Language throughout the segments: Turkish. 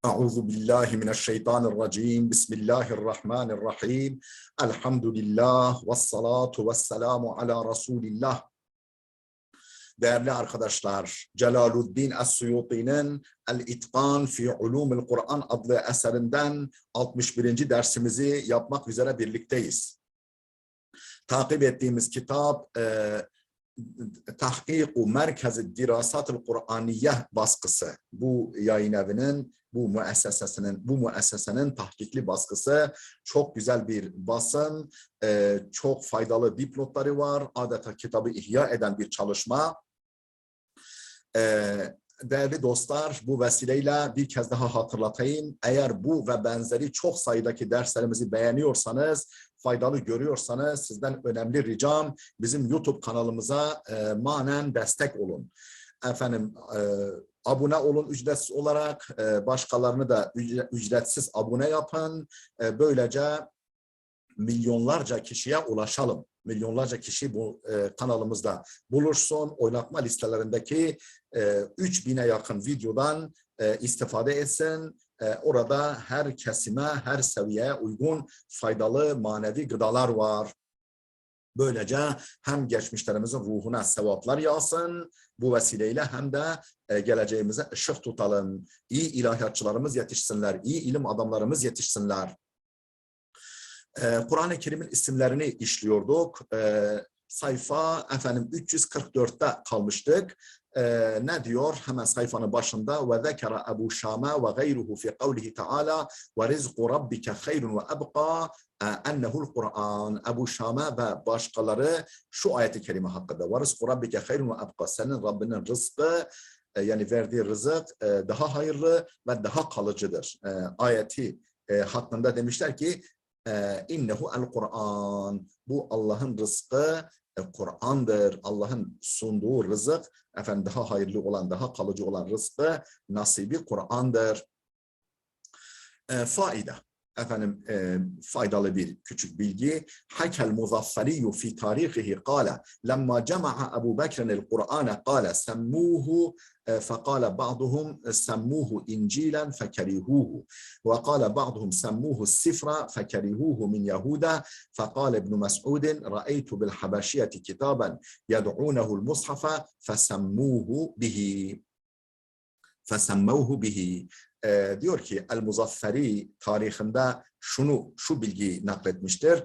Euzu billahi mineşşeytanirracim. Bismillahirrahmanirrahim. Elhamdülillah ve salatu ve selamu ala Resulillah. Değerli arkadaşlar, Celaluddin Es-Suyuti'nin El-İtqan fi Ulumul Kur'an adlı eserinden 61. dersimizi yapmak üzere birlikteyiz. Takip ettiğimiz kitap Tahkik-u Merkez-i Dirasat-ı Kur'aniye baskısı. Bu yayın evinin, bu müessesenin tahkikli baskısı. Çok güzel bir basın, çok faydalı dipnotları var. Adeta kitabı ihya eden bir çalışma. Değerli dostlar, bu vesileyle bir kez daha hatırlatayım. Eğer bu ve benzeri çok sayıdaki derslerimizi beğeniyorsanız, faydalı görüyorsanız sizden önemli ricam bizim YouTube kanalımıza manen destek olun. Efendim abone olun ücretsiz olarak, başkalarını da ücretsiz abone yapın. Böylece milyonlarca kişiye ulaşalım. Milyonlarca kişi bu kanalımızda bulursun. Oynatma listelerindeki 3000'e yakın videodan istifade etsin. Orada her kesime, her seviyeye uygun faydalı manevi gıdalar var. Böylece hem geçmişlerimizin ruhuna sevaplar yağsın, bu vesileyle hem de geleceğimize ışık tutalım. İyi ilahiyatçılarımız yetişsinler, iyi ilim adamlarımız yetişsinler. Kur'an-ı Kerim'in isimlerini işliyorduk. Sayfa 344'te kalmıştık. Ne diyor? Hemen sayfanın başında ve zekera Ebu Şama ve gayruhu fi kavlihi Teala ve rizqu rabbike hayrun ve ebqa ennehu'l Kur'an. Ebu Şama ve başkaları şu ayet-i kerime hakkında ve rizqu rabbike hayrun ve ebqa. Senin Rabbinin rızkı, yani verdiği rızık daha hayırlı ve daha kalıcıdır. Ayeti hakkında demişler ki innehu el Kur'an. Bu Allah'ın rızkı Kur'an'dır. Allah'ın sunduğu rızık daha hayırlı olan, daha kalıcı olan rızkı, nasibi Kur'an'dır. Faide. Faydalı bir küçük bilgi. Hakel Muzaffari fi tarihihi qala lemma cema'a Ebu Bekir'in el-Kur'an qala semmuhu فقال بعضهم سموه إنجيلا فكرهوه وقال بعضهم سموه السفر فكرهوه من يهودا فقال ابن مسعود رأيت بالحبشية كتابا يدعونه المصحف فسموه به diyor ki El-Muzaffari tarihinde şu bilgiyi nakletmiştir.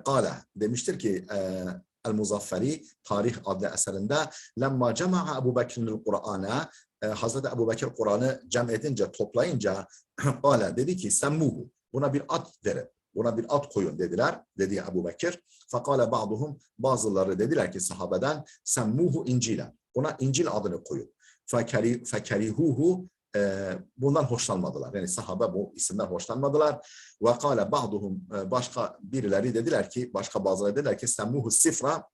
Kale demiştir ki El-Muzaffari tarih adlı eserinde lemma cema'a Ebu Bekir'in Kur'an'a, Hazreti Ebu Bekir Kur'an'ı cem edince, toplayınca kale dedi ki semmuhu, buna bir ad verin, buna bir ad koyun dediler, dedi Ebu Bekir. Fakale ba'duhum, bazıları dediler ki sahabeden semmuhu İncil'e, buna İncil adını koyun. Fekerihuhu, bundan hoşlanmadılar. Yani sahabe bu isimden hoşlanmadılar. Ve kâle ba'duhum, başka birileri dediler ki, başka bazıları dediler ki semmuhu sifra,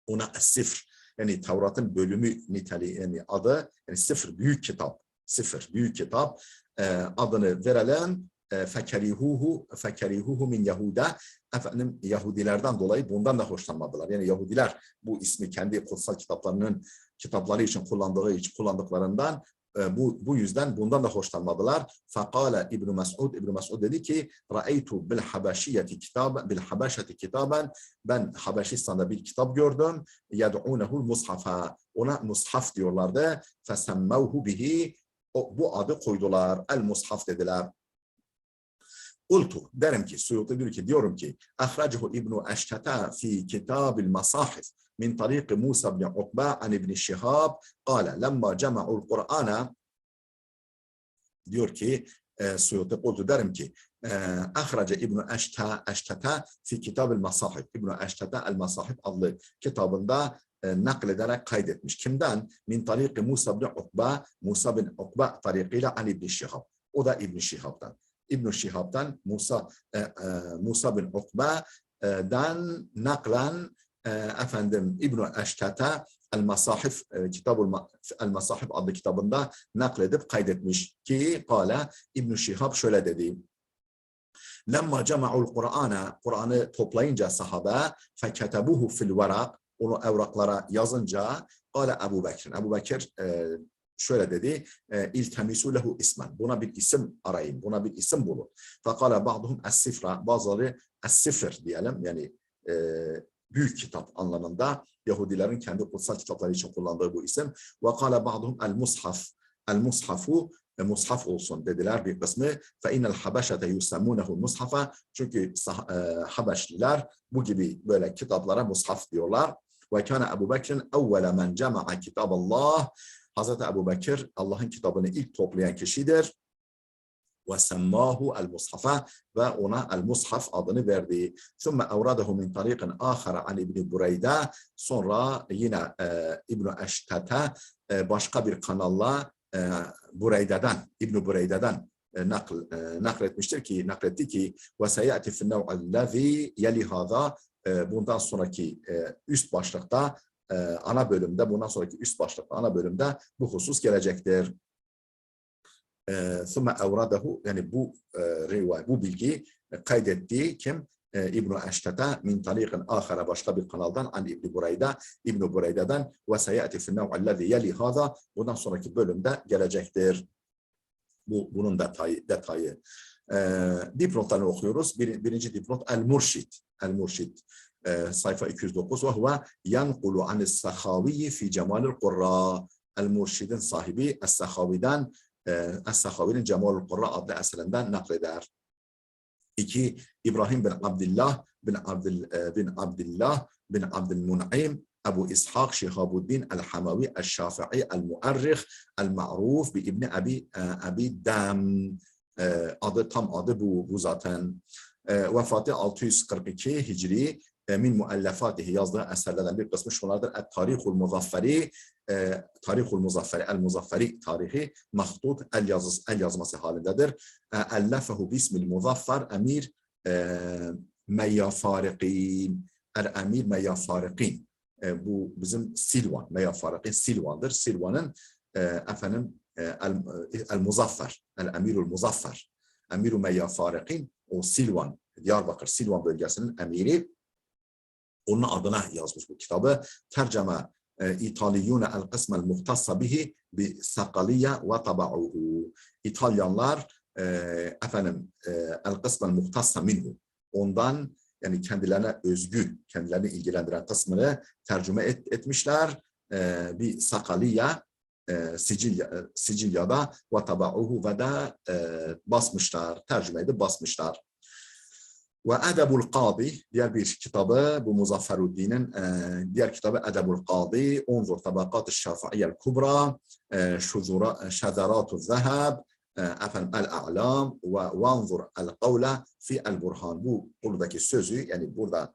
ona sifr, yani Tevrat'ın bölümü niteliği, yani adı, yani sıfır büyük kitap, sıfır büyük kitap adını verelim. Fekerihuhu min Yahuda. Yahudilerden dolayı bundan da hoşlanmadılar. Yani Yahudiler bu ismi kendi kutsal kitapları için kullandıklarından bu yüzden bundan da hoşlanmadılar. Fakale İbn Mes'ud dedi ki ra'eytu bil habeşiyeti kitaben, ben Habeşistan'da bir kitap gördüm. Yed'unehu'l mushafa, ona mushaf diyorlardı. Fesemmevhu bihi, bu adı koydular. El mushaf dediler. Kultu, derim ki, Suyuti diyorum ki ahracehu İbn Eşteta fi kitabil masahif min tariqi Musa bin Ukba an İbn Şihab qala lemma cema'ul Kur'an'a, diyor ki Suyuti, kultu derim ki ahrace İbn Eşteta fi kitabil masahif, İbn Eşteta el masahif adlı kitabında naklederek kaydetmiş. Kimden? Min tariqi Musa bin Ukba, Musa bin Ukba tariqiyle an İbn Şihab. O da İbn Şihab'dan. İbn Şihab'dan Musa bin Ukba'dan naklen İbn Eşteta El-Masahif, El-Masahif adlı kitabında nakledip kaydetmiş ki kâle, İbn Şihab şöyle dedi. Lemma cema'ul Kur'an'a, Kur'an'ı toplayınca sahabe feketebuhu fil verak, onu evraklara yazınca kâle Ebu Bekir şöyle dedi. İltemisu lehu ismen. Buna bir isim arayın. Buna bir isim bulun. Fakale ba'duhum es-sifra. Bazıları es-sifr diyelim. Yani büyük kitap anlamında Yahudilerin kendi kutsal kitapları için kullandığı bu isim. Ve kâle ba'duhum el-mushaf. El-mushafu mushaf olsun dediler bir kısmı. Fe innel habeşete yusemmunehu mushafa. Çünkü Habeşliler bu gibi böyle kitaplara mushaf diyorlar. Ve kâne Ebu Bekir'in evvele men cema'a kitaballah. Hazreti Ebu Bekir Allah'ın kitabını ilk toplayan kişidir. Ve semmahu el-mushafa ve ona el-mushaf adını verdi. Sümme evradehu min tariqin ahara an İbn Bureyde. Sonra yine İbn Eştet'e başka bir kanalla Bureyde'den, İbn Bureyde'den nakletti ki ve seyati fi nev'ellezî yeli hâzâ. Bundan sonraki üst başlıkta ana bölümde, bundan sonraki üst başlıkta ana bölümde bu husus gelecektir. Sümme evradehu, yani bu rivayet, bu bilgi kaydetti kim? İbn-i Eştet'e min tariqin ahara, başka bir kanaldan an İbn-i Bureyde, İbn-i Bureyde'den ve seyati fi nev'ellezî yeli hâzâ. Bundan sonraki bölümde gelecektir. Bunun detayı. Dipnotlarını okuyoruz. Birinci dipnot el-Murşid. El-Murşid. Sayfa 209 ve huve yankulu anis-Sahavi fi cemalil Kurra. El-Murşid'in sahibi Es-Sahavi'den Es-Sahavi'nin Cemalül Kurra adlı eserinden nakleder. 2. İbrahim bin Abdullah bin Abdülmun'im Ebu İshak Şihabuddin el-Hamavi el-Şafii el-Muarrih el-Ma'ruf bi İbni Abi Dam. Tam adı bu zaten. Vefatı 642 Hicri. Min muallafatihi, yazdığı eserlerden bir kısmı şunlardır. Et-Tarihul Muzafferi, Tarihul Muzafferi, El-Muzafferi tarihi mahdud el yazması halindedir. Ellefehu bismil Muzaffer Emir Meyyafariqin. El-Emir Meyyafariqin. Bu bizim Silvan, Meyyafariqin Silvan'dır. Silvan'ın efendim El-Muzaffer, El-Emirul Muzaffer. Emiru Meyyafariqin, o Silvan, Diyarbakır Silvan bölgesinin emiri. Onun adına yazmış bu kitabı. Tercüme İtalyune el-kısmel muhtassa bihi bi sakaliye ve tabauhu. İtalyanlar efendim el-kısmel muhtassa minhu. Ondan, yani kendilerine özgü, kendilerini ilgilendiren kısmını tercüme etmişler. Bir sakaliye Sicilya'da ve tabauhu ve de basmışlar. Tercüme edip basmışlar. Ve Edebul Qadi, diğer bir kitabı, bu Muzafferuddin'in diğer kitabı Edebul Qadi, Unzur Tabakat-ı Şafi'iyyel Kubra, Şezarat-ı Zehab, El-A'lam ve Vanzur El-Kavle fi El-Burhan. Bu buradaki sözü, yani burada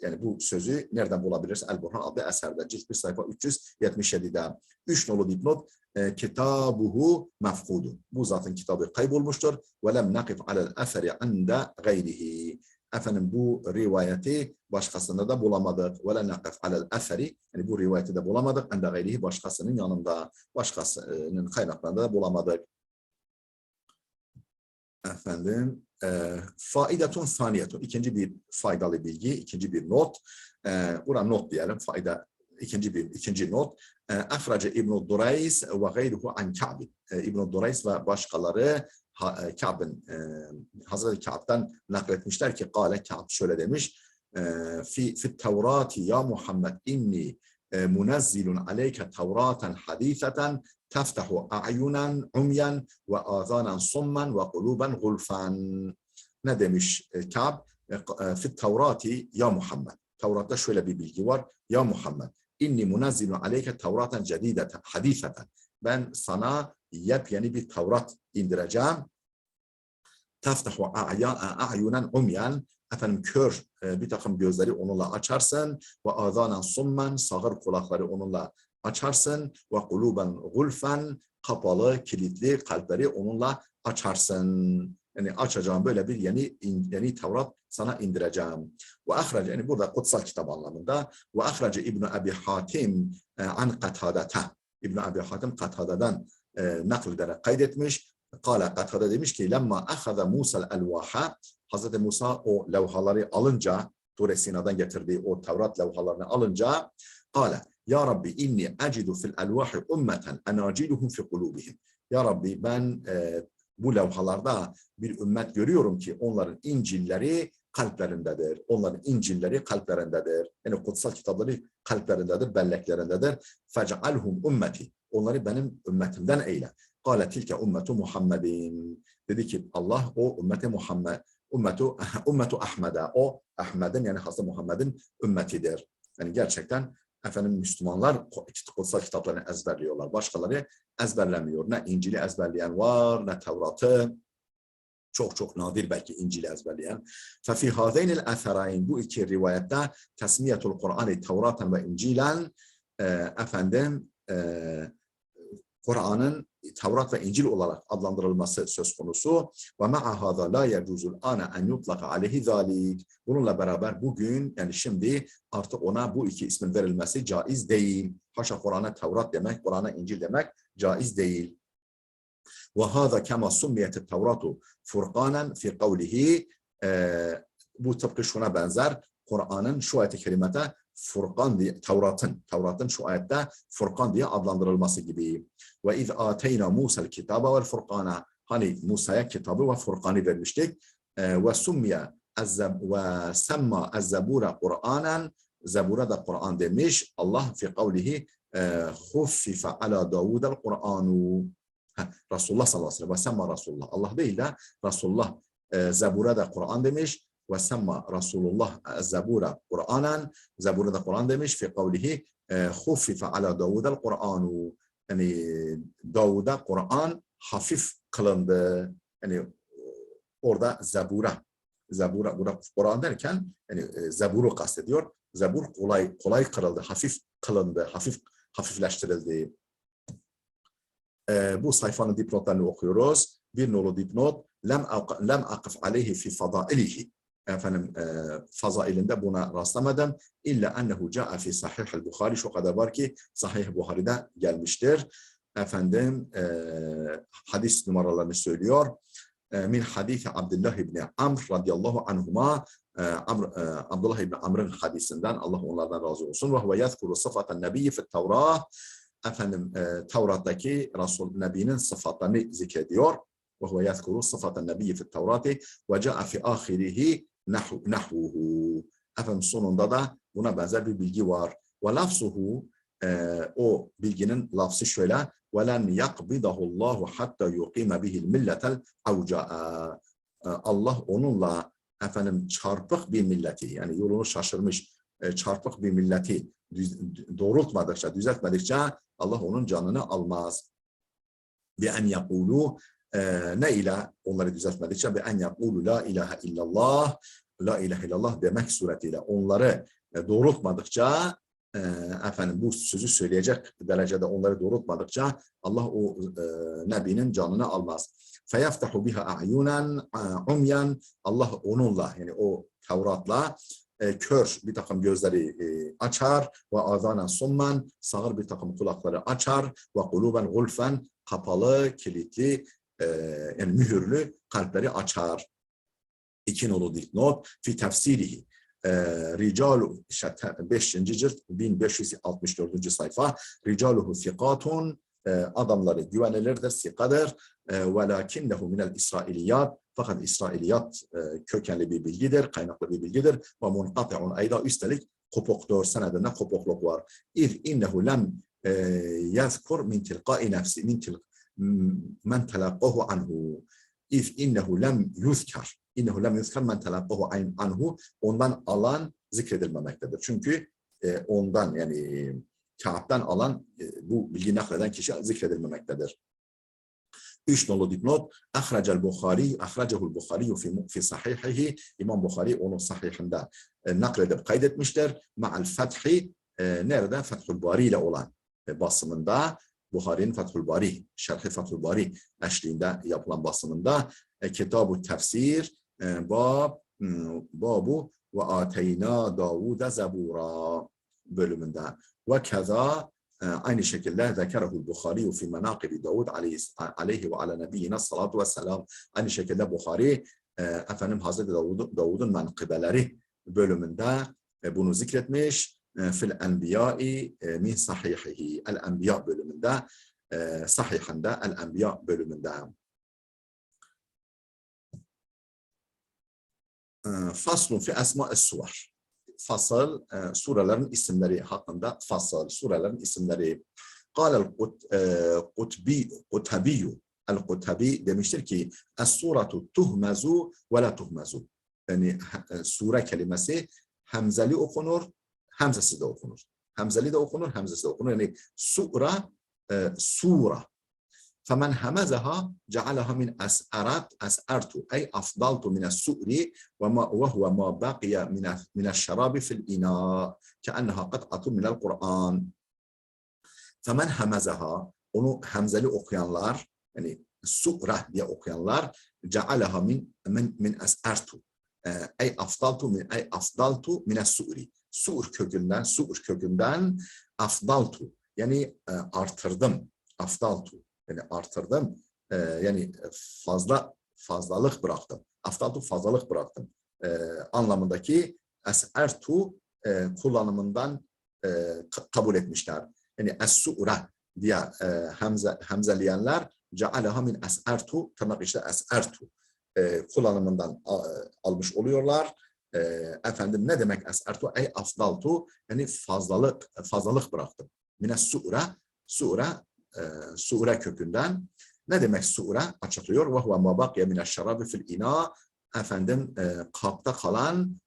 yani bu sözü nereden bulabiliriz? El-Burhan adlı eserde, cilt 1 sayfa 377'de. 3 nolu dipnot. Kitabuhu mefkudu. Bu zatın kitabı kaybolmuştur. Ve lem nakif alel eferi inde gayrihi. Efendim bu rivayeti başkasında da bulamadık. Ve lem nakif alel eferi, yani bu rivayeti de bulamadık. Inde gayrihi, başkasının yanında, başkasının kaynaklarında da bulamadık. Efendim faidetun saniyetun. İkinci bir faydalı bilgi, ikinci bir not. Buna not diyelim. Fayda, ikinci not. Ahrace İbn-i Durays ve gayruhu an Ka'b. İbn-i Durays ve başkaları Ka'b'ın, Hazreti Ka'b'dan nakletmişler ki Kâle, Ka'b şöyle demiş. Fi Tevrati ya Muhammed inni munazzilun aleyke Tevraten hadîtheten teftehu a'yunan umyan ve âzânen summan ve kuluben gulfan. Ne demiş Ka'b? Fi Tevrati ya Muhammed. Tevrat'ta şöyle bir bilgi var. Ya Muhammed, inni munazzilun aleyke Tevraten cedîdeten hadîtheten. Ben sana yepyeni bir Tevrat indireceğim. Teftehu a'yunan umyan. Efendim kör bir takım gözleri onunla açarsın. Ve âzânen summan, sağır kulakları onunla açarsın. Ve kuluben gulfen, kapalı, kilitli kalpleri onunla açarsın. Yani açacağım böyle bir yeni Tevrat sana indireceğim. Ve ahrece, yani burada kutsal kitap anlamında. Ve ahrece İbn Abi Hatim an Katadete. İbn Abi Hatim Katada'dan naklederek kaydetmiş. Kâle, Katada demiş ki lemma ahaza Musa el-Vaha, Hazreti Musa o levhaları alınca, Tur-i Sina'dan getirdiği o Tevrat levhalarını alınca, kâle Ya Rabbi inni acidu fil elvahi ummeten enaciluhum fi kulubihim. Ya Rabbi ben bu levhalarda bir ümmet görüyorum ki onların İncil'leri kalplerindedir. Onların İncil'leri kalplerindedir. Yani kutsal kitapları kalplerindedir, belleklerindedir. Fec'alhum ümmeti. Onları benim ümmetimden eyle. Kâle tilke ümmetu Muhammedin. Dedi ki Allah o ümmeti Muhammed, ümmetu Ahmed'e. O Ahmed'in yani Hazreti Muhammed'in ümmetidir. Yani gerçekten efendim Müslümanlar kutsal kitaplarını ezberliyorlar. Başkaları ezberlemiyor. Ne İncil'i ezberleyen var, ne Tevrat'ı. Çok nadir belki İncil'i ezberleyen. فَفِي هَذَيْنِ الْاَثَرَيْنِ Bu iki rivayette tesmiyetul Kur'an'ı Tevraten ve İncil'en efendim Kur'an'ın Tevrat ve İncil olarak adlandırılması söz konusu. Ve ma'a hâzâ lâ yecûzul âne en yutlaka aleyhi zâlik. Bununla beraber bugün yani şimdi artık ona bu iki ismin verilmesi caiz değil. Haşa Kur'an'a Tevrat demek, Kur'an'a İncil demek caiz değil. Ve hâzâ kemâ summiyet Tevratu furqânen fi kavlihi. Bu tıpkı şuna benzer. Kur'an'ın şu ayet-i kerimede Furkan diye, Tevrat'ın şu ayette Furkan diye adlandırılması gibi. Ve iz ateyna Musa'l kitabe vel furqana. Hani Musa'ya kitabı ve Furkan'ı vermiştik. Ve summiye ve semma ez-zebura Kur'anen. Zebura da Kur'an demiş. Allah fi kavlihi huffife ala Davud'el Kur'anu. Resulullah sallallahu aleyhi ve sellem ve semma Resulullah. Allah değil de Resulullah Zebura da Kur'an demiş. Ve semma Resulullah Zebura Kur'anen. Zebura da Kur'an demiş. Fi kavlihi huffife ala Davud'el Kur'anu. Yani Davud'a Kur'an hafif kılındı. Yani orada Zebura Kur'an derken yani Zebur'u kastediyor. Zebur kolay kırıldı, hafif kılındı, hafifleştirildi. Bu sayfanın dipnotlarını okuyoruz. Bir nolu dipnot. Lem akif aleyhi fi fadailihi. Efendim fazailinde buna rastlamadım. İlla ennehu ca'a fi sahih Bukhari. Şu kadar var ki Sahih Buhari'de gelmiştir. Efendim hadis numaralarını söylüyor. Min hadisi Abdullah ibn Amr radıyallahu anhuma. Abdullah ibn Amr'ın hadisinden Allah onlardan razı olsun. Ve huve yezkuru sıfaten nebiyyi fi Tevrah. Efendim Tevrat'taki Nebinin sıfatlarını zikrediyor. Ve huve yezkuru sıfaten nebiyyi fi Tevrati ve ca'a fi ahirihi nahvuhu. Efendim sonunda da buna benzer bir bilgi var. Ve lafzuhu o bilginin lafzı şöyle: وَلَنْ يَقْبِضَهُ اللّٰهُ حَتَّى يُقِيمَ بِهِ الْمِلَّةَ الْاَوْجَاءَ. Allah onunla efendim çarpık bir milleti, yani yolunu şaşırmış çarpık bir milleti doğrultmadıkça, düzeltmedikçe Allah onun canını almaz. بِاَنْ يَقُولُوا ne ile onları düzeltmedikçe بِاَنْ يَقُولُوا لَا اِلَٰهَ اِلَّا اللّٰهِ La ilahe illallah demek suretiyle onları doğrultmadıkça efendim bu sözü söyleyecek derecede onları doğrultmadıkça Allah o Nebinin canını almaz. Feyaftahu biha a'yunan umyan. Allah onunla yani o Tevrat'la kör bir takım gözleri açar ve azanen summan sağır bir takım kulakları açar ve kuluben gulfen kapalı, kilitli yani mühürlü kalpleri açar. İki nolu dipnot fi tefsirihi. Ricalu 5. cilt 1564. sayfa. Ricaluhu sikatun. Adamları güvenilirdir, sikadır. Velakinnehu minel İsrailiyat. Fakat İsrailiyat kökenli bir bilgidir, kaynaklı bir bilgidir. Ve munqati'un ayda üstelik kopuktur, senedinde kopukluk var. İz innehu lem yazkur min tilqai nefsi men telakkahu anhu. İz innehu lem yuzkar. İnnehu lem yuzkar men telakkahu anhu. Ondan alan zikredilmemektedir. Çünkü ondan yani Kâb'den alan bu bilgi nakleden kişi zikredilmemektedir. 3 nolu dipnot. Ahracel Bukhari fi sahihihi. İmam Bukhari onun sahihinde nakledip kaydetmiştir. Ma'al fethi nerede? Fethül Bari ile olan basımında Bukhari'nin Fethül Bari, Şerh-i Fethül Bari eşliğinde yapılan basımında Kitab-ı Tefsir babu ve ateyna Davud'a Zebura bölümünde ve keza aynı şekilde zekerahul Bukhari fi menakibi Davud aleyhi ve ala nebiyyina salatu ve selam. Aynı şekilde Bukhari efendim Hazreti Davud'un menkıbeleri bölümünde bunu zikretmiş. fil enbiya'i min sahihihi. El-Enbiya bölümünde, sahihinde, El-Enbiya bölümünde. Faslun fi esma'es suvar. Fasıl, surelerin isimleri hakkında fasıl, surelerin isimleri. Kâlel Kutabiyyü. El-Kutabi demiştir ki Es-suratu tuhmezu ve la tuhmezu. Yani sure kelimesi hemzeli okunur, hemzesiz de okunur. Hemzeli de okunur, hemzesiz de okunur. Yani sura, sura. فمن همزها جعلها من أسأرت أي أفضلت من السؤر وهو ما بقي من الشراب في الإناء كأنها قطعة من القرآن. فمن همزها onu hemzeli okuyanlar yani sura diye okuyanlar جعلها min as'artu ay afdaltu min as-su'ri. Sur kökünden afdaltu yani artırdım, afdaltu yani artırdım, yani fazlalık bıraktım. Afdaltu fazlalık bıraktım anlamındaki es'ertu kullanımından kabul etmişler. Yani es-su'ra diye hemzeleyenler cealeha min es'ertu tırnak işte es'ertu kullanımından almış oluyorlar. Efendim ne demek es'ertu? Ey afdaltu yani fazlalık bıraktım. Min es-su'ra sure kökünden. Ne demek sure? Açıklıyor. Ve huve ma baqiye mineşşerabi fil ina. Efendim kapta kalan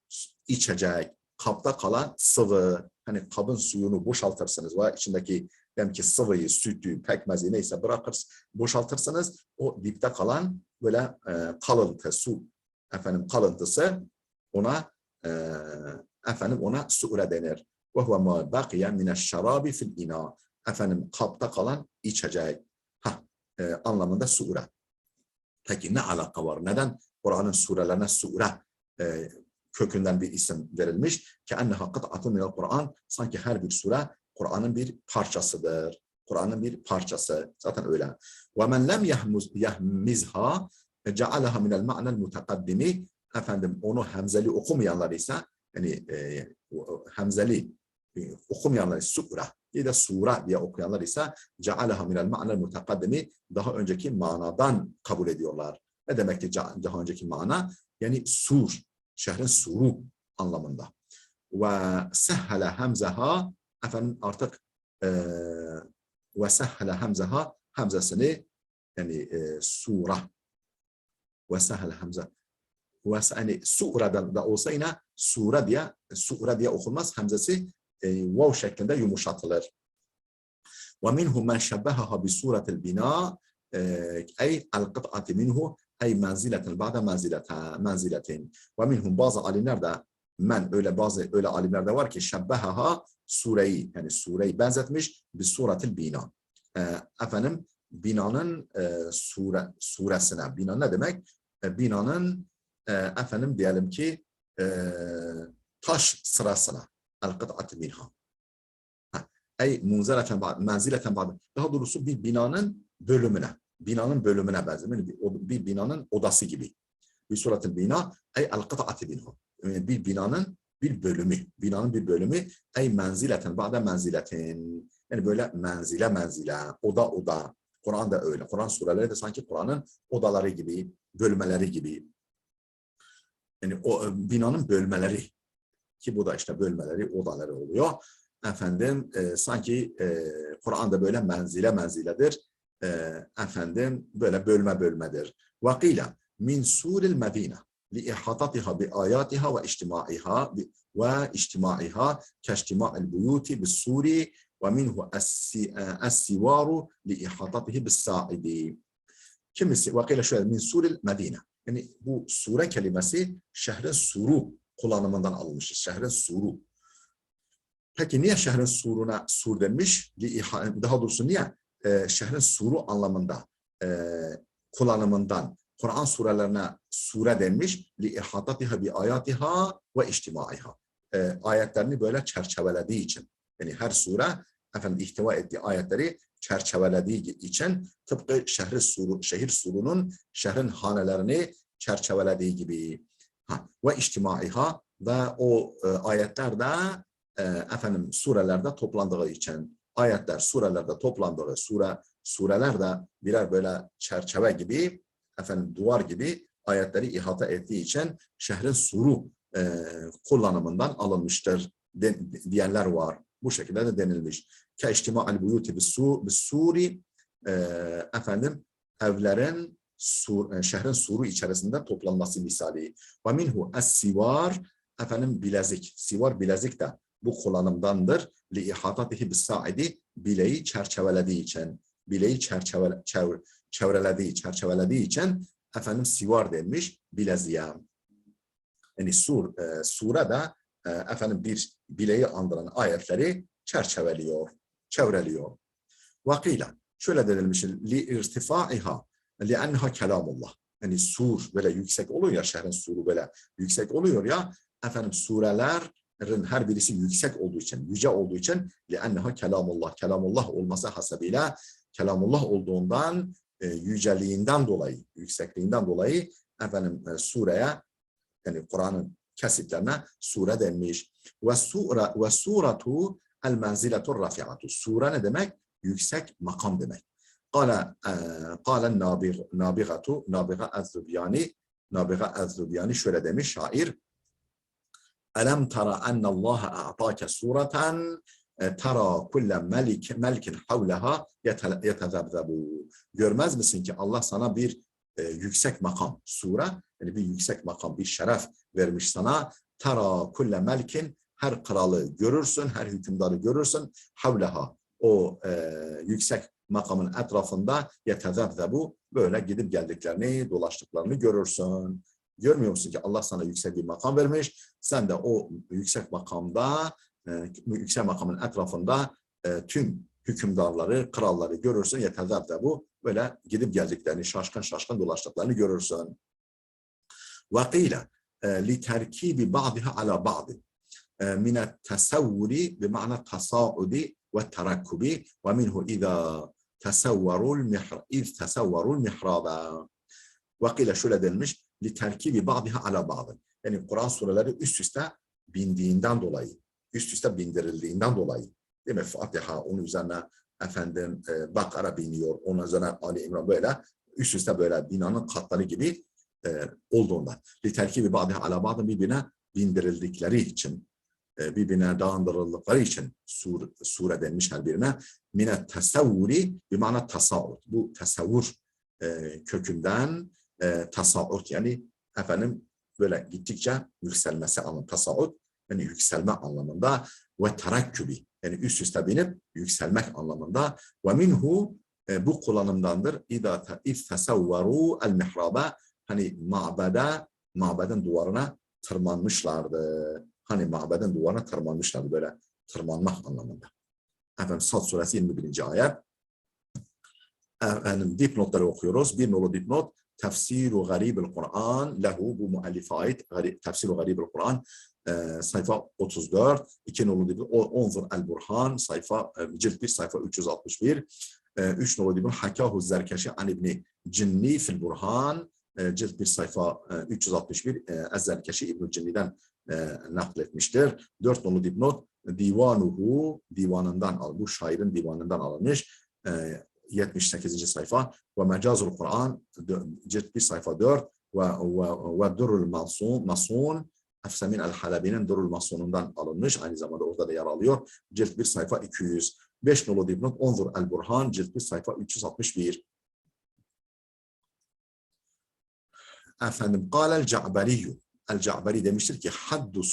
içecek, kapta kalan sıvı. Hani kabın suyunu boşaltırsınız ve içindeki demek ki sıvıyı, sütü, pekmezi neyse bırakırsınız, boşaltırsınız. O dipte kalan böyle kalıntı, su kalıntısı ona ona sure denir. Ve huve ma baqiye mineşşerabi fil ina. Kapta kalan içecek anlamında sure. Peki ne alaka var? Neden Kur'an'ın surelerine sure kökünden bir isim verilmiş? Ki enneha kıt'atun minel Kur'an. Sanki her bir sure Kur'an'ın bir parçasıdır. Kur'an'ın bir parçası. Zaten öyle. Ve men lem yahmizha cealaha minel ma'nel mutakaddimi. Onu hemzeli okumayanlar ise yani hemzeli okumayanlar sure ya da sura diye okuyanlar ise cealaha minel ma'nel mutakaddimi daha önceki manadan kabul ediyorlar. Ne demek ki daha önceki mana? Yani sur, şehrin suru anlamında. Ve sehhele hamzaha artık ve sehhele hamzaha hamzasını yani sura ve sehhele hamza ve yani sura'dan da olsa yine sura diye okunmaz, hamzası vav şeklinde yumuşatılır. Ve minhum men şebbehaha bi suratil bina ay al-qit'ati minhu ay manzileten ba'da manziletin. Ve minhum bazı alimler de öyle alimler de var ki şebbehaha sureyi benzetmiş bi suratil bina. Binanın suresine. Bina ne demek? Binanın diyelim ki taş sırasına. El-qit'ati minha. Ey menzileten ba'da. Daha doğrusu bir binanın bölümüne benzer. Bir binanın odası gibi. Bir suratil bina ey el-qit'ati minha. Bir binanın bir bölümü ey menzileten ba'da menziletin. Yani böyle menzile oda. Kur'an da öyle. Kur'an sureleri de sanki Kur'an'ın odaları gibi, bölmeleri gibi. Yani o binanın bölmeleri ki bu da işte bölmeleri, odaları oluyor. Sanki Kur'an'da böyle menziledir. Böyle bölmedir. Vakile min suril medine li ihatatiha bi ayatiha ve içtimaiha keştima'il buyuti bis suri ve minhu es-sivaru li ihatatihi bis sa'idi. Kimisi vakile şöyle min suril medine. Yani bu sure kelimesi şehrin suru kullanımından alınmıştır. Şehrin suru. Peki niye şehrin suruna sur denmiş? Daha doğrusu niye şehrin suru anlamında kullanımından Kur'an surelerine sure denmiş? لِإِحَاطَتِهَا بِآيَاتِهَا وَاِجْتِمَاعِهَا ayetlerini böyle çerçevelediği için. Yani her sure ihtiva ettiği ayetleri çerçevelediği için tıpkı şehrin hanelerini çerçevelediği gibi. Ve içtimaiha ve o ayetlerde efendim surelerde toplandığı için, ayetler surelerde toplandığı, sureler de birer böyle çerçeve gibi, efendim duvar gibi ayetleri ihata ettiği için şehrin suru kullanımından alınmıştır diyenler var. Bu şekilde de denilmiş. Keştima'al buyuti bis-suri, efendim evlerin şehrin suru içerisinde toplanması misali. Ve minhu es-sivar, efendim bilezik. Sivar bilezik de bu kullanımdandır. Li ihatatihi bis-saidi, bileği çerçevelediği için, bileği çerçevelediği için efendim sivar denmiş bileziğe. Yani surede efendim bir bileği andıran ayetleri çevreliyor. Vakıyla şöyle denilmiş: li irtifaiha li'enha kelamullah. Yani sur böyle yüksek oluyor ya, şehrin suru böyle yüksek oluyor ya, efendim surelerin her birisi yüksek olduğu için, yüce olduğu için li'enha kelamullah, kelamullah olması hasebiyle, kelamullah olduğundan, yüceliğinden dolayı, yüksekliğinden dolayı efendim sureye, yani Kur'an'ın kesitlerine sure denmiş. Ve suratu el menziletur rafi'atu. Sure ne demek? Yüksek makam demek. Kâlen nâbigatu, nâbiga ez-Zübyani şöyle demiş şair: Elem tara ennallâhe a'tâke sureten tara kulle melkin havleha yetezebzebu. Görmez misin ki Allah sana bir yüksek makam, sure, yani bir yüksek makam, bir şeref vermiş sana. Tara kulle melkin, her kralı görürsün, her hükümdarı görürsün. Havleha, o yüksek makamın etrafında yetezebzebu, böyle gidip geldiklerini, dolaştıklarını görürsün. Görmüyor musun ki Allah sana yüksek bir makam vermiş? Sen de o yüksek makamda, yüksek makamın etrafında tüm hükümdarları, kralları görürsün. Yetezebzebu, böyle gidip geldiklerini, şaşkın dolaştıklarını görürsün. Vakile li terkibi ba'diha ala ba'di minet tesavvuri bima'na tasaudi ve terakkubi ve minhu izâ tesavvarul mihraba. Vakile şöyle denilmiş: li terkibi ba'diha ala ba'di. Yani Kur'an sureleri üst üste bindiğinden dolayı, üst üste bindirildiğinden dolayı, değil mi? Fatiha, onun üzerine efendim Bakara biniyor, onun üzerine Ali İmran, böyle üst üste böyle binanın katları gibi olduğunda. Li terkibi ba'diha ala ba'di, birbirine bindirildikleri için, birbirine dağındırıldıkları için sure denmiş her birine. Mine tesavvuri bima'na tasaud. Bu tesavvur kökünden tasaud, yani efendim böyle gittikçe yükselmesi anlamında, tasaud yani yükselme anlamında, ve terakkübi yani üst üste binip yükselmek anlamında. Ve minhu, bu kullanımdandır. İz tesavvaru el mihraba, hani mabedin duvarına tırmanmışlardı. Hani mabedin duvarına tırmanmışlardı, böyle tırmanmak anlamında. Efendim Sad suresi 21. ayet. Efendim dipnotları okuyoruz. Bir nolu dipnot: Tefsiru garibil Kur'an lehu, bu muallife ait. Tefsiru garibil Kur'an, sayfa 34. İki nolu dipnot Onzur el Burhan, sayfa cilt 1, sayfa 361. Üç nolu dipnot Hakahu Zerkeşi an İbni Cinni fil Burhan, cilt 1, sayfa 361. Ez-Zerkeşi İbn-i Cinni'den nakletmiştir. Dört nolu dipnot Divanuhu, divanından, bu şairin divanından alınmış. 78. sayfa. Ve Mecazul Kur'an, cilt 1, sayfa 4. Ve Durrul Masun, Efsemin el-Halabi'nin Durrul Masun'undan alınmış. Aynı zamanda orada da yer alıyor. Cilt 1, sayfa 200. 5 nolu dipnot Onzur el-Burhan, cilt 1, sayfa 361. Efendim Kâlel Ca'beriyyü, El-Ca'beri demiştir ki haddu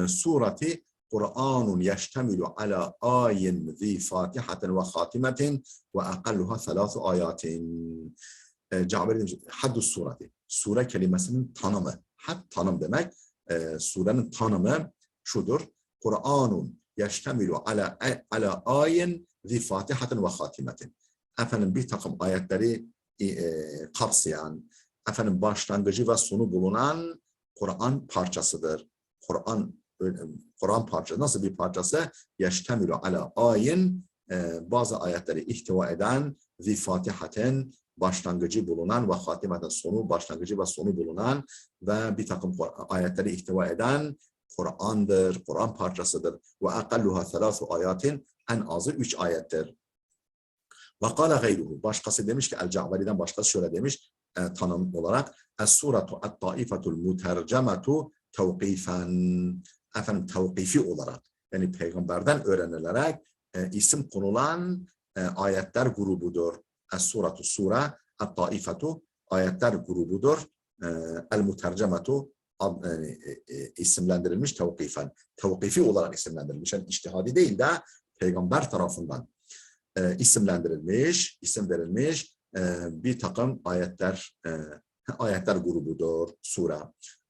sureti Kur'anun yeştemilu ala ayin zi fatihaten ve hatimetin ve akalluha thalâthu ayatin. Ca'beri demiştir, haddu sureti, sure kelimesinin tanımı, had tanım demek, surenin tanımı şudur: Kur'anun yeştemilu ala ayin zi fatihaten ve hatimetin. Efendim bir takım ayetleri kapsayan, efendim başlangıcı ve sonu bulunan Kur'an parçasıdır. Kur'an parçası nasıl bir parçası? Yeştemilu ala ayin, bazı ayetleri ihtiva eden, zi fatihaten, başlangıcı bulunan, ve hatimeten, sonu, başlangıcı ve sonu bulunan ve bir takım ayetleri ihtiva eden Kur'an'dır, Kur'an parçasıdır. Ve akalluha 3 ayatin, en azı 3 ayettir. Ve kâle gayruhu, başkası demiş ki, El-Ca'bari'den başkası şöyle demiş, tanım olarak, Es-suratu et-taifetul mutercemetu tevkifen, efendim tevkifi olarak, yani peygamberden öğrenilerek isim konulan ayetler grubudur. Es-suratu sure, et-taifetu ayetler grubudur. El-mutercemetu isimlendirilmiş tevkifen, tevkifi olarak isimlendirilmiş. Yani içtihadi değil de peygamber tarafından isim verilmiş bir takım ayetler grubudur sure.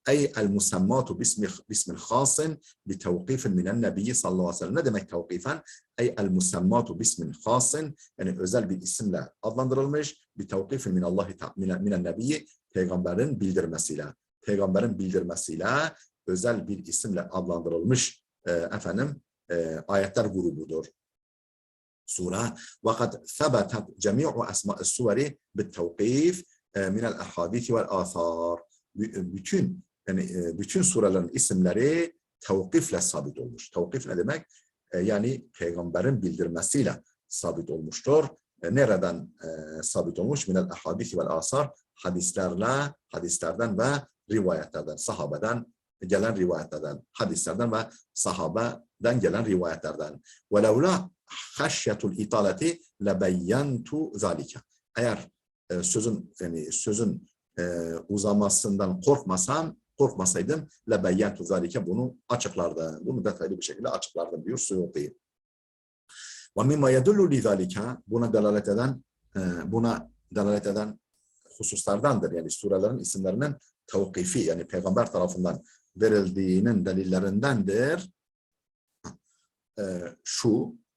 Ey el musammatu bismin khasin bi tevkifin minen nebiyyi sallallahu aleyhi ve sellem. Ne demek tevkifen? Ey el musammatu bismin khasin, yani özel bir isimle adlandırılmış, bi tevkifin minen nebiyyi, peygamberin bildirmesiyle özel bir isimle adlandırılmış ayetler grubudur sure. وقد ثبتت جميع أسماء السور بالتوقيف من الأحاديث والآثار. Bütün surelerin isimleri tevkifle sabit olmuş. Tevkif ne demek? Yani peygamberin bildirmesiyle sabit olmuştur. Nereden sabit olmuş? Minel ahadisi vel asar, hadislerden ve rivayetlerden, sahabeden gelen rivayetlerden, hadislerden ve sahabeden gelen rivayetlerden. وَلَوْلَا خَشْيَةُ الْاِطَالَةِ لَبَيَّنْتُ ذَٰلِكَ. Eğer sözün uzamasından korkmasaydım لَبَيَّنْتُ ذَٰلِكَ, bunu açıklardım. Bunu detaylı bir şekilde açıklardım diyor Suyuti. وَمِمَّا يَدُلُّ لِذَٰلِكَ, buna delalet eden hususlardandır. Yani surelerin isimlerinin tevkifi, yani peygamber tarafından verildiğinin delillerindendir.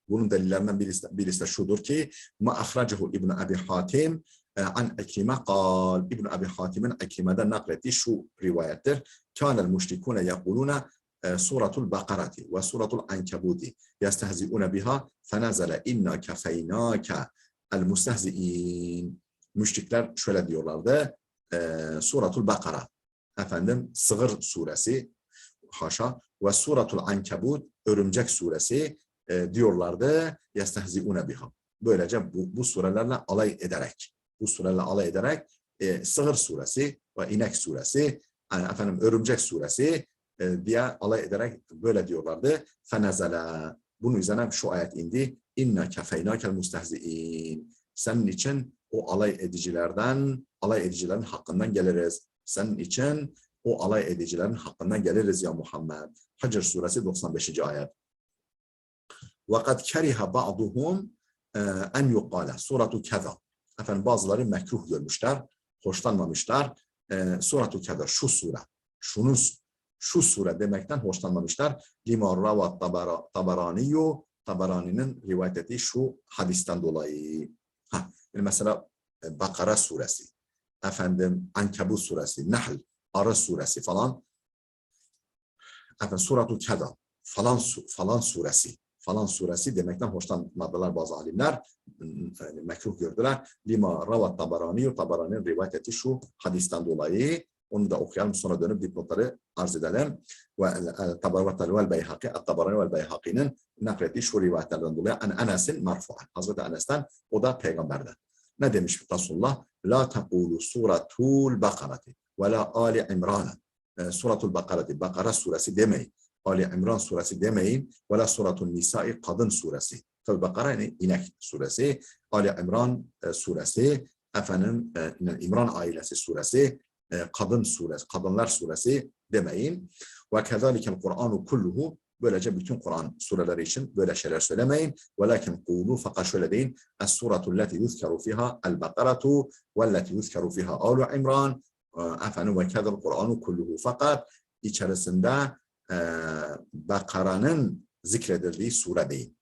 Bunun delillerinden birisi de şudur ki, ma ahracehu İbn Abi Hatim an Ekrime kal, İbn Abi Hatim'in Ekrime'den naklettiği şu rivayettir. Kânel müşrikûne yekulûne suratul Bakarati ve suratul Ankebuti yestehzi'ûne biha fenezele inna kefeynâke el mustehzi'in. Müşrikler şöyle diyorlardı, suratul Bakara, Sığır suresi, haşa, ve suratul Ankebut, örümcek suresi diyorlardı. Yestehzi'ûne biha. Böylece bu surelerle alay ederek Sığır suresi ve İnek suresi, örümcek suresi diye alay ederek böyle diyorlardı. Fenezele. Bunun üzerine şu ayet indi. İnna kefeynâkel mustehzi'in. Senin için o alay edicilerin hakkından geliriz. Senin için o alay edicilerin hakkından geliriz ya Muhammed. Hicr suresi 95. ayet. وَقَدْ كَرِهَ بَعْضُهُمْ اَنْ يُقَالَ suratu keza. Bazıları mekruh görmüşler, hoşlanmamışlar. Suratu keza, şu sure. Şu sure demekten hoşlanmamışlar. لِمَا رَوَى الطَّبَرَانِيُّ, Tabarani'nin rivayet ettiği şu hadisten dolayı. Yani mesela Bakara suresi, Ankebut suresi, Nahl, Arı suresi falan, Suratu Keda, falan suresi demekten hoşlanmadılar bazı alimler, yani mekruh gördüler. Lima ravat Tabarani'nin rivayet ettiği şu hadisten dolayı. Onu da okuyalım, sonra dönüp dipnotları arz edelim. Ve Tabarani vel Beyhaki'nin naklettiği şu rivayetlerden dolayı Enes'in marfu'an, Hazreti Enes'ten, o da peygamberden. Ne demiş Resulullah? La tequlu suratul Bakarati ve la Ali İmran. Suratul Bakarati, Bakara suresi demeyin. Ali İmran suresi demeyin. Ve la suratul Nisa'i, kadın suresi. Tabi Bakara yani inek suresi. Ali İmran suresi, İmran ailesi suresi, kadın suresi, kadınlar suresi demeyin. Ve kezalikel Kur'anu kulluhu, böylece bütün Kur'an sureleri için böyle şeyler söylemeyin. Velakin kulu, fakat şöyle deyin. Es-suratu leti yuzkeru fiha el-Bakaratu ve leti yuzkeru fiha Alu İmran ve kezal Kur'anu kulluhu. Fakat içerisinde Bakara'nın zikredildiği sure deyin.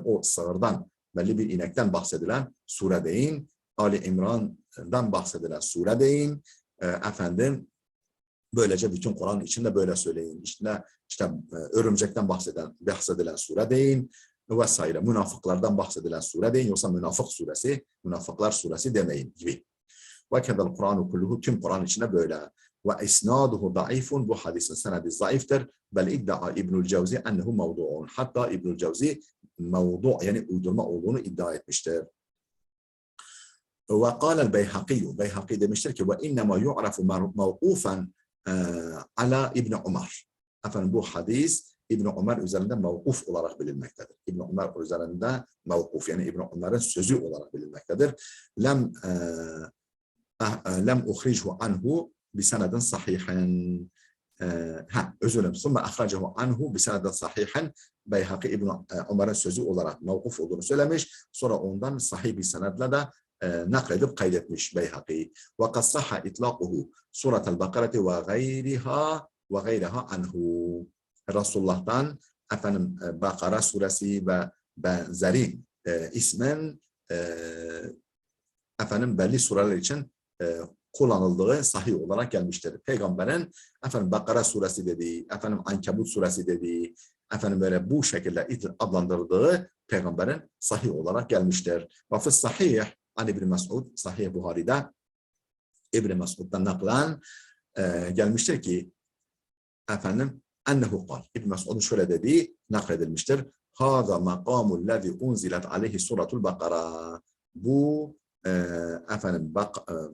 O sığırdan, belli bir inekten bahsedilen sure deyin. Ali İmran'dan bahsedilen sure deyin. Böylece bütün Kur'an içinde böyle söyleyin. İşte örümcekten bahsedilen sure deyin vesaire. Münafıklardan bahsedilen sure deyin. Yoksa Münafıklar suresi demeyin gibi. Ve kedel Kur'an-ı kulluhu, tüm Kur'an içinde böyle. ve isnaduhu daifun, bu hadisin senedi zayıftır. Bel iddia İbnül Cevzi ennehu mevdu'un. Hatta İbnül Cevzi mevdu yani uydurma olduğunu iddia etmiştir. Ve kâlel Beyhaki, Beyhaki demiştir ki ve innema yu'rafu mevkufen ala İbni Umar. Efendim bu hadis İbn Ömer üzerinde mevkuf olarak bilinmektedir. İbn Ömer üzerinde mevkuf yani İbn Ömer'in sözü olarak bilinmektedir. Lem uhrichu anhu bi senedin sahihin. Özür dilerim. Sonra ahracehu anhu bi senedin sahihin. Beyhaki İbn Ömer'in sözü olarak mevkuf olduğunu söylemiş. Sonra ondan sahih bir senedle de nakledip kaydetmiş Beyhaki. Ve kad sahha itlaquhu Suratul Bakara'ti ve gayriha anhu. Resulullah'tan efendim Bakara suresi ve benzeri ismen efendim belli sureler için kullanıldığı sahih olarak gelmiştir. Peygamberin efendim Bakara suresi dediği, efendim Ankebut suresi dediği, efendim böyle bu şekilde adlandırdığı peygamberin sahih olarak gelmiştir. Ve fis sahih an İbn Mes'ud, Sahih Buhari'de İbn Mes'ud'dan naklen gelmiştir ki efendim ennehu kal. İbn Mes'ud'un şöyle dediği nakledilmiştir. Hâzâ makâmul lezî unzilet aleyhi suratul Bakara. Bu efendim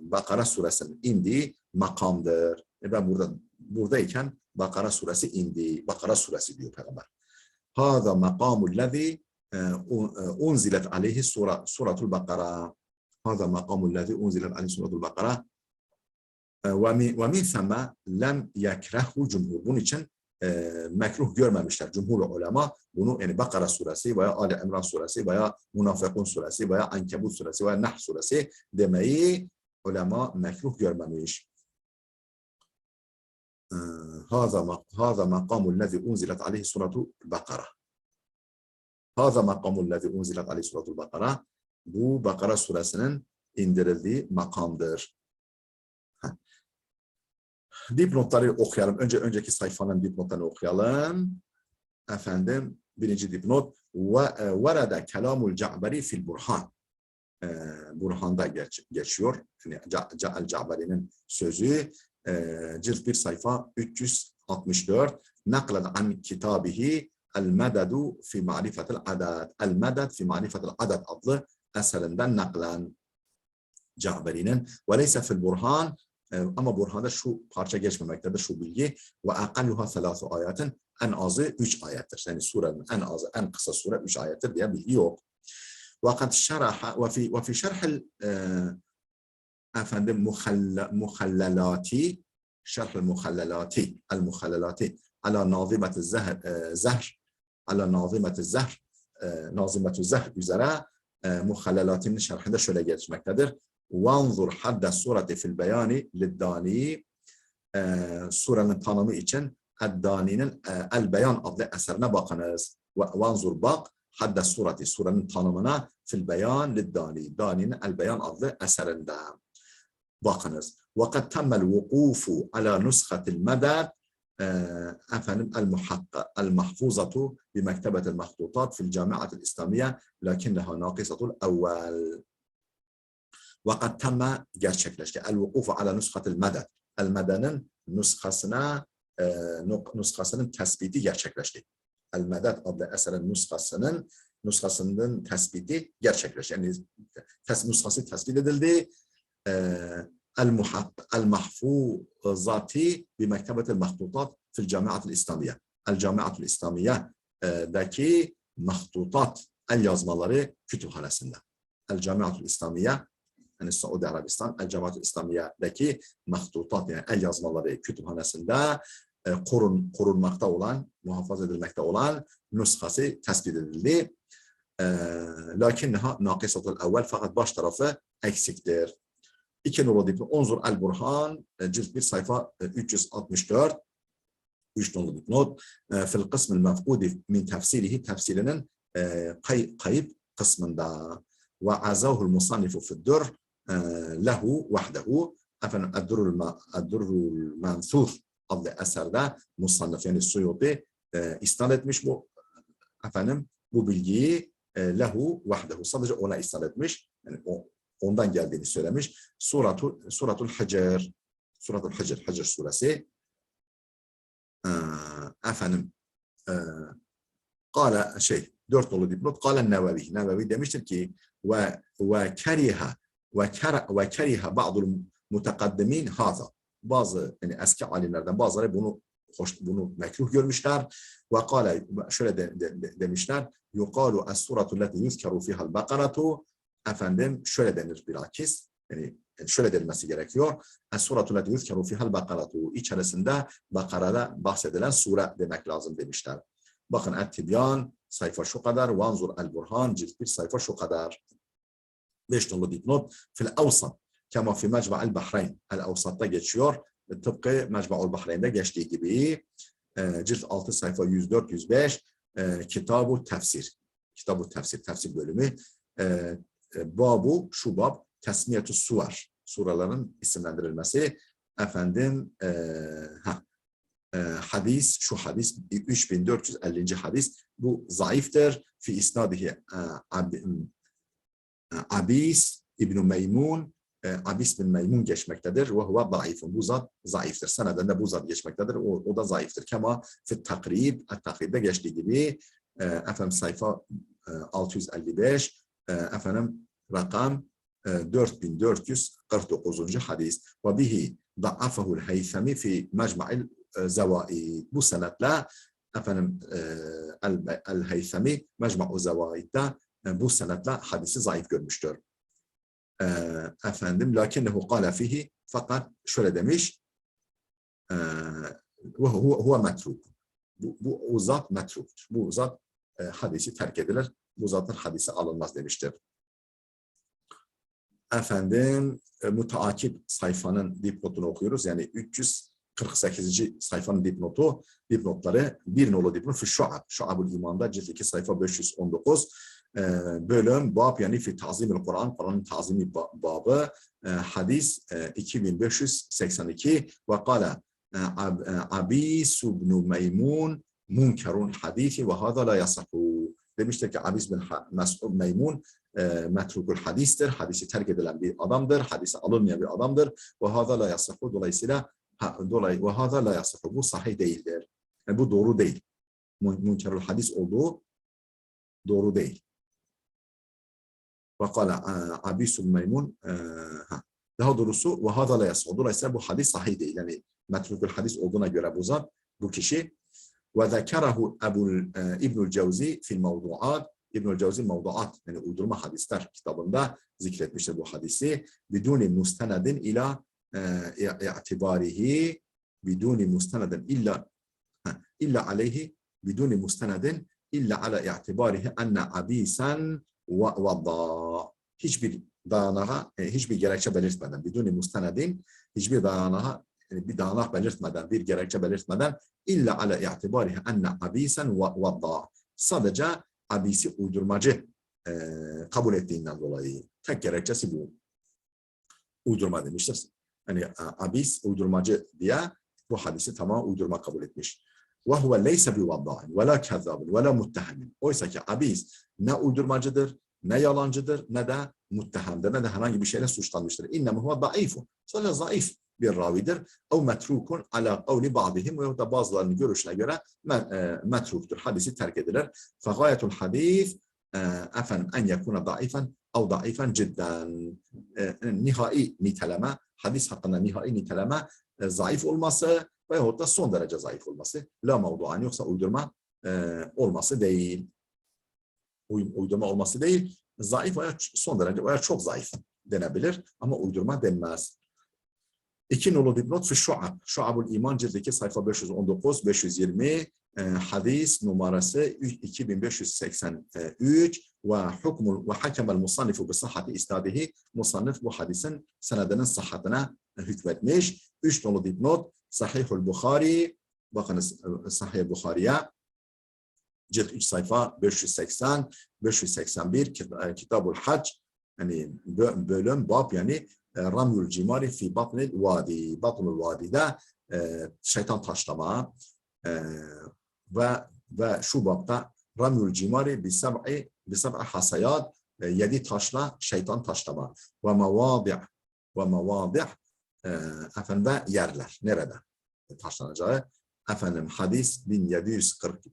Bakara suresinin indiği makamdır. Ben buradayken Bakara suresi indi. Bakara suresi diyor Peygamber. Hâzâ makâmul lezî unzilet aleyhi suratul Bakara. Hâzâ makâmul lezî unzilet aleyhi suratul Bakara. Ve min themme lem yekrehu cumhur. Bunun için mekruh görmemişler cumhur ulema. Bunu yani Bakara suresi veya Ali İmran suresi veya Münafıkun suresi veya Ankebut suresi veya Nahl suresi demeyi ulema mekruh görmemiş. Hâzâ makamul lezî unzilet aleyhi suratul Bakara. Hâzâ makamul lezî unzilet aleyhi suratul Bakara. Bu Bakara suresinin indirildiği makamdır. Dipnotları okuyalım. Önceki sayfanın dipnotlarını okuyalım. Efendim, birinci dipnot. Verede kelamul Ca'beri fil Burhan. Burhan'da geçiyor. Yani Ca'beri'nin sözü. Cilt 1 sayfa 364. Nakled an kitabihi El-Mededu fi Ma'rifetil Adad. El-Meded fi Ma'rifetil Adad adlı eserinden naklen Ca'beri'nin. Ve leyse fil Burhan. Ama Burhan'da şu parça geçmemektedir, şu bilgi. Ve akalluha thalathu ayatin, en azı 3 ayettir. Yani surenin en azı, en kısa sure 3 ayettir diye bilgi yok. Ve kad şeraha ve fi şerhil efendim muhallalati, şerhil muhallalati ala nazimeti zehr ala nazimeti zehr üzere muhallalati'nin şerhinde şöyle geçmektedir. Vanzur hadde sureti fil beyani liddani, surenin tanımı için Eddani'nin El Beyan adlı eserine bakınız. Vanzur bak hadde sureti, surenin tanımına fil beyan liddani, Dani'nin El Beyan adlı eserinde bakınız. Ve kad temmel vukufu ala nuskatil meded efendim el mahfuzatu bi mektebetil mahtutat fil camiatil İslamiye lakinneha naqisatul evvel. Vakat temme gerçekleşti. El-vukufu ala nuskatil meded. El-medenin nuskasının tespiti gerçekleşti. El-meded adlı eserin nuskasının tespiti gerçekleşti. Yani nuskası tespit edildi. El-mahfuzati bi mektebetil mahtutat fil camiatil İslamiye. El-camiatil İslamiye'deki mahtutat, el yazmaları kütüphanesinde. El-camiatil İslamiye yani Suudi Arabistan El-Cemaat-ı İslamiye'deki mahtutat yani el yazmaları kütüphanesinde korunmakta olan, muhafaza edilmekte olan nuskası tespit edildi. Lakinneha naqisatul evvel fakat baş tarafı eksiktir. 2 nolu dipnot. Unzur el-Burhan cilt 1 sayfa 364 3 nolu dipnot. Fil kısmil mefkudi min tefsirihi tefsirinin kayıp kısmında ve azahul musannifu fi'd-dur lehu vahdehu efendim Eddurrul Mansur adlı eserde musannif yani Suyuti isnad etmiş bu efendim bu bilgiyi lehu vahdehu sadece ona isnad etmiş yani ondan geldiğini söylemiş. Suratul Hacer Suratul Hicr, Hicr suresi. Efendim Kale 4 nolu dipnot. Kale Nevevi. Nevevi demiştir ki ve keriha ba'dul mutakaddimin haza. Bazı yani eski alimlerden bazıları bunu mekruh görmüşler. Ve kâle şöyle demişler. Yuqalu es-suratu lati yuzkeru fiha'l bakaratu. Efendim şöyle denir bilakis. Yani şöyle denilmesi gerekiyor. Es-suratu lati yuzkeru fiha'l bakaratu. İçerisinde Bakara'da bahsedilen sure demek lazım demişler. Bakın Et-Tibyan sayfa şu kadar. Vanzur el-Burhan cilt 1 sayfa şu kadar. 5 nolu dipnot. Fil Avsat. Kema fi Mecma'l Bahreyn. El-Avsat'ta geçiyor. Tıpkı Mecma'l Bahreyn'de geçtiği gibi. Cilt 6 sayfa 104-105. Kitab-ı Tefsir. Kitab-ı Tefsir. Tefsir bölümü. Babu, şu bab. Tesmiyetü suvar. Suraların isimlendirilmesi. Efendim hadis, şu hadis 3450. hadis. Bu zayıftır. Fi isnadihi Abis İbn-i Meymun, Abis bin Meymun geçmektedir. Ve huve zayıfun. Bu zat zayıftır. Senedinde bu zat geçmektedir. O da zayıftır. Kema fi takrib, takribde geçtiği gibi efendim sayfa 655 efendim rakam 4449. hadis. Ve bihi da'afahu'l Haythami fi Mecma'l Zevaid. Bu senetle efendim el-Haythami Mecma'l Zevaid'de bu senetle hadisi zayıf görmüştür. Efendim lakinnehu kâle fihi, fakat şöyle demiş huve metruk. Bu zat metruktur. Bu zat hadisi terk edilir. Bu zatın hadisi alınmaz demiştir. Efendim müteakip sayfanın dipnotunu okuyoruz. Yani 348. sayfanın dipnotları 1 nolu dipnot fi Şuab. Şuab-ül İman'da cilt 2 sayfa 519. Bölüm bab yani fi tazimil Kur'an, Kur'an'ın tazimi babı, hadis 2582 ve kâle Abis ibn Meymun munkerun hadisi ve hâzâ la yasahhu. Demiştir ki Abis bin Meymun metrukul hadistir. Hadisi terk edilen bir adamdır. Hadisi alınmayan bir adamdır. Ve hâzâ la yasahhu. Dolayısıyla ve hâzâ la yasahhu. Bu sahih değildir. Yani bu doğru değil. Munkerul hadis olduğu doğru değil. Vakala Abisul Meymun daha doğrusu ve hâzâ la yasahhu. Dolayısıyla bu hadis sahih değil. Yani metrukul hadis olduğuna göre bu zat, bu kişi ve zekerahu İbnül Cevzi fil mevduat. İbnül Cevzi mevduat yani uydurma hadisler kitabında zikretmiştir bu hadisi. Biduni mustenedin ila i'tibarihi biduni mustenedin illa aleyhi biduni mustenedin illa ala i'tibarihi enne abisen vadda. Hiçbir dayanağa, hiçbir gerekçe belirtmeden, biduni mustenedin, hiçbir dayanağa, bir dayanak belirtmeden, bir gerekçe belirtmeden illa ala i'tibarihi enne abisen vadda. Sadece abisi uydurmacı kabul ettiğinden dolayı. Tek gerekçesi bu. Uydurma demiştir. Yani abis uydurmacı diye bu hadisi tamam uydurma kabul etmiş. وَهُوَ لَيْسَ بِوَضَّعٍ وَلَا كَذَّابٍ وَلَا مُتَّهَمٍ. Oysa ki abis ne uydurmacıdır, ne yalancıdır, ne de muttehemdir, ne de herhangi bir şeyle suçlanmıştır. İnnemâ huve zayıfun. Sadece zayıf bir ravidir. اَوْ مَتْرُوكٌ عَلَى قَوْلِ بَعْضِهِمْ وَيَوْ da bazılarının görüşüne göre metruktur. Hadisi terk edilir. فَغَايَةُ الْحَدِيثِ efendim en yekûne zayıfen ev zayıfen cidden. Nihai niteleme, hadis hakkında nihai niteleme zayıf olması veyahut da son derece zayıf olması. La mevduan, yoksa uydurma olması değil. Uydurma olması değil. Zayıf veya son derece veya çok zayıf denebilir ama uydurma denmez. 2 nolu dipnot fi Şuab. Şuab-ül İman cilt 2 sayfa 519 520 hadis numarası 2583 ve hukmul ve hakemel musannifu bi sahhati isnadihi. Musannif bu hadisin senedinin sıhhatine hükmetmiş. 3 nolu dipnot Sahihul Bukhari. Bakınız Sahih Bukhari'ye cilt 3 sayfa 580 581 Kitabul Hac yani bölüm bab yani Ramyul Cimari fi batnil vadi. Batnul vadide şeytan taşlama ve şu babda Ramyul Cimari bi sab'i hasayat 7 taşla şeytan taşlama ve mevadi' efendim ve yerler. Nerede taşlanacağı? Efendim hadis 1740,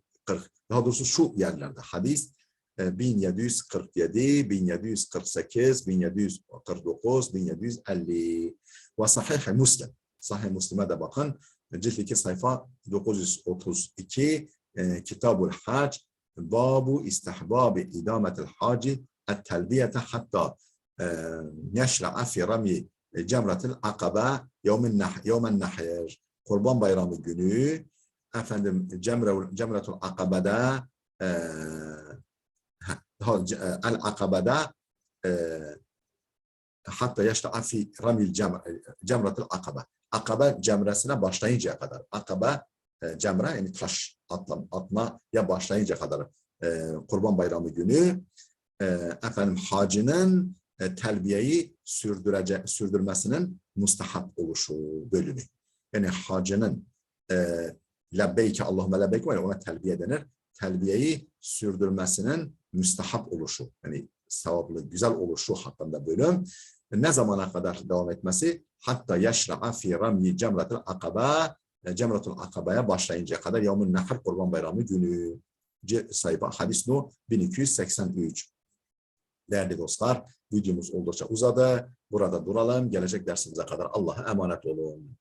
daha doğrusu şu yerlerde hadis 1747, 1748, 1749, 1750 ve Sahih Müslim. Sahih Müslim'e de bakın. Cilt 2 sayfa 932 Kitabul Hac Babu istihbabi idametil haci et-telbiyete hatta yeşra'a fi rami cemratil akabe yevmen nahir. Kurban Bayramı günü efendim Cemretul Akabe'de el Akabe'de hatta yaşta fi ramil cemratul Akabe. Akabe cemresine başlayıncaya kadar. Akabe cemre yani taş atmaya başlayıncaya kadar Kurban Bayramı günü efendim hacının telbiyeyi sürdürmesinin mustahap oluşu bölümü. Yani hacının lebbeyke Allahümme lebbeyke var ya, ona telbiye denir. Telbiyeyi sürdürmesinin müstahap oluşu, yani sevaplı, güzel oluşu hakkında bölüm. Ne zamana kadar devam etmesi? Hatta yeşra'a fi ramyi cemratul akabe, cemratul akabeye başlayıncaya kadar yevmun nehar Kurban Bayramı günü. Sayfa hadis no 1283. Değerli dostlar, videomuz oldukça uzadı. Burada duralım. Gelecek dersimize kadar Allah'a emanet olun.